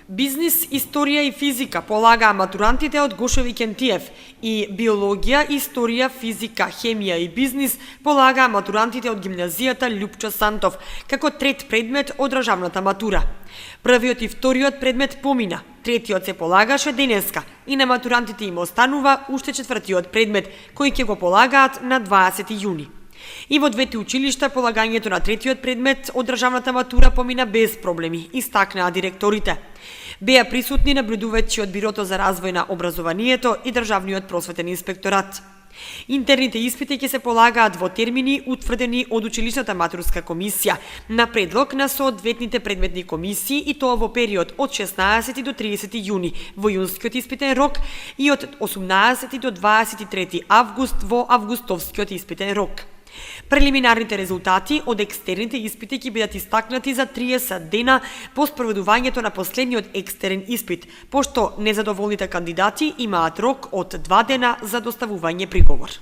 Бизнис, историја и физика полагаа матурантите од Гошеви Кентиев и биологија, историја, физика, хемија и бизнис полагаа матурантите од гимназијата Љупчо Сантов како трет предмет од државната матура. Првиот и вториот предмет помина, третиот се полагаше денеска и на матурантите им останува уште четвртиот предмет кој ќе го полагаат на 20 јуни. И во двете училишта полагањето на третиот предмет од државната матура помина без проблеми, истакнаа директорите. Беа присутни наблюдувачи од Бирото за развој на образованието и Државниот просветен инспекторат. Интерните испити ќе се полагаат во термини утврдени од училишната матурска комисија на предлог на соодветните предметни комисии и тоа во период од 16 до 30 јуни во јунскиот испитен рок и од 18 до 23 август во августовскиот испитен рок. Прелиминарните резултати од екстерните испити ќе бидат истакнати за 30 дена по спроведувањето на последниот екстерен испит, пошто незадоволните кандидати имаат рок од 2 дена за доставување приговор.